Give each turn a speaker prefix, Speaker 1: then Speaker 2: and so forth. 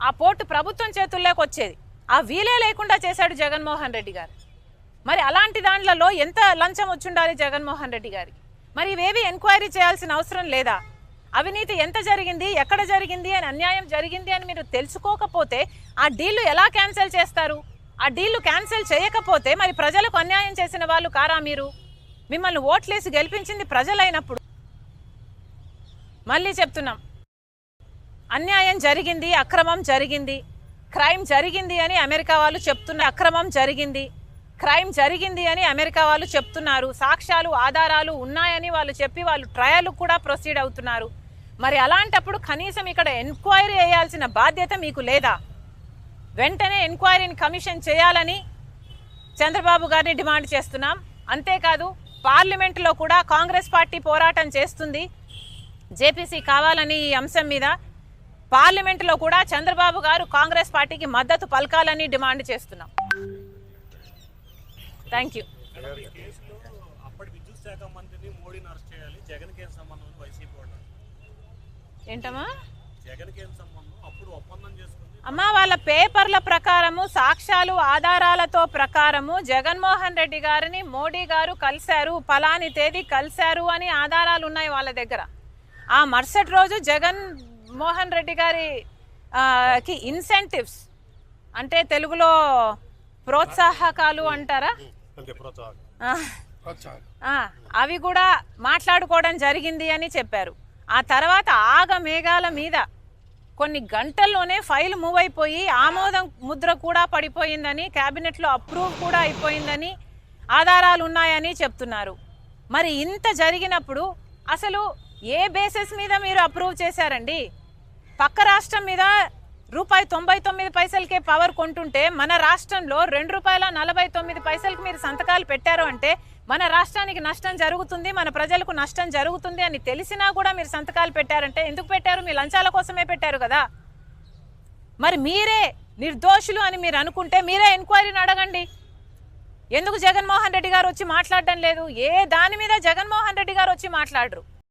Speaker 1: ఆ పోర్టు ప్రభుత్వం చేతుల్లోకి వచ్చేది. ఆ వీలే లేకుండా చేశాడు జగన్మోహన్ రెడ్డి గారు. మరి అలాంటి దాంట్లో ఎంత లంచం వచ్చుండాలి జగన్మోహన్ రెడ్డి గారికి? మరి ఇవేవి ఎంక్వైరీ చేయాల్సిన అవసరం లేదా? అవినీతి ఎంత జరిగింది, ఎక్కడ జరిగింది అని, అన్యాయం జరిగింది అని మీరు తెలుసుకోకపోతే ఆ డీళ్లు ఎలా క్యాన్సిల్ చేస్తారు? ఆ డీళ్లు క్యాన్సిల్ చేయకపోతే మరి ప్రజలకు అన్యాయం చేసిన వాళ్ళు కారా మీరు? మిమ్మల్ని ఓట్లేసి గెలిపించింది ప్రజలైనప్పుడు. మళ్ళీ చెప్తున్నాం, అన్యాయం జరిగింది, అక్రమం జరిగింది, క్రైమ్ జరిగింది అని అమెరికా వాళ్ళు చెప్తున్నారు. అక్రమం జరిగింది, క్రైమ్ జరిగింది అని అమెరికా వాళ్ళు చెప్తున్నారు. సాక్ష్యాలు, ఆధారాలు ఉన్నాయని వాళ్ళు చెప్పి వాళ్ళు ట్రయల్ కూడా ప్రొసీడ్ అవుతున్నారు. మరి అలాంటప్పుడు కనీసం ఇక్కడ ఎంక్వైరీ చేయాల్సిన బాధ్యత మీకు లేదా? వెంటనే ఎంక్వైరీని కమిషన్ చేయాలని చంద్రబాబు గారిని డిమాండ్ చేస్తున్నాం. అంతేకాదు, పార్లమెంటులో కూడా కాంగ్రెస్ పార్టీ పోరాటం చేస్తుంది జేపీసీ కావాలని ఈ అంశం మీద. పార్లమెంటులో కూడా చంద్రబాబు గారు కాంగ్రెస్ పార్టీకి మద్దతు పలకాలని డిమాండ్ చేస్తున్నాం. Thank you. ఏంటమ్మా అమ్మా, వాళ్ళ పేపర్ల ప్రకారము, సాక్ష్యాలు, ఆధారాలతో ప్రకారము జగన్మోహన్ రెడ్డి గారిని మోడీ గారు కలిశారు, ఫలాని తేదీ కలిశారు అని ఆధారాలు ఉన్నాయి వాళ్ళ దగ్గర. ఆ మరుసటి రోజు జగన్మోహన్ రెడ్డి గారికి ఇన్సెంటివ్స్ అంటే తెలుగులో ప్రోత్సాహకాలు అంటారా, అవి కూడా మాట్లాడుకోవడం జరిగింది అని చెప్పారు. ఆ తర్వాత ఆగమేఘాల మీద కొన్ని గంటల్లోనే ఫైల్ మూవ్ అయిపోయి ఆమోదం ముద్ర కూడా పడిపోయిందని, క్యాబినెట్లో అప్రూవ్ కూడా అయిపోయిందని ఆధారాలు ఉన్నాయని చెప్తున్నారు. మరి ఇంత జరిగినప్పుడు అసలు ఏ బేసిస్ మీద మీరు అప్రూవ్ చేశారండి? పక్క రాష్ట్రం మీద ₹99 పవర్ కొంటుంటే మన రాష్ట్రంలో ₹2.49 మీరు సంతకాలు పెట్టారు అంటే మన రాష్ట్రానికి నష్టం జరుగుతుంది, మన ప్రజలకు నష్టం జరుగుతుంది అని తెలిసినా కూడా మీరు సంతకాలు పెట్టారంటే ఎందుకు పెట్టారు? మీ లంచాల కోసమే పెట్టారు కదా. మరి మీరే నిర్దోషులు అని మీరు అనుకుంటే మీరే ఎంక్వైరీని అడగండి. ఎందుకు జగన్మోహన్ రెడ్డి గారు వచ్చి మాట్లాడడం లేదు? ఏ దాని మీద జగన్మోహన్ రెడ్డి గారు వచ్చి మాట్లాడరు?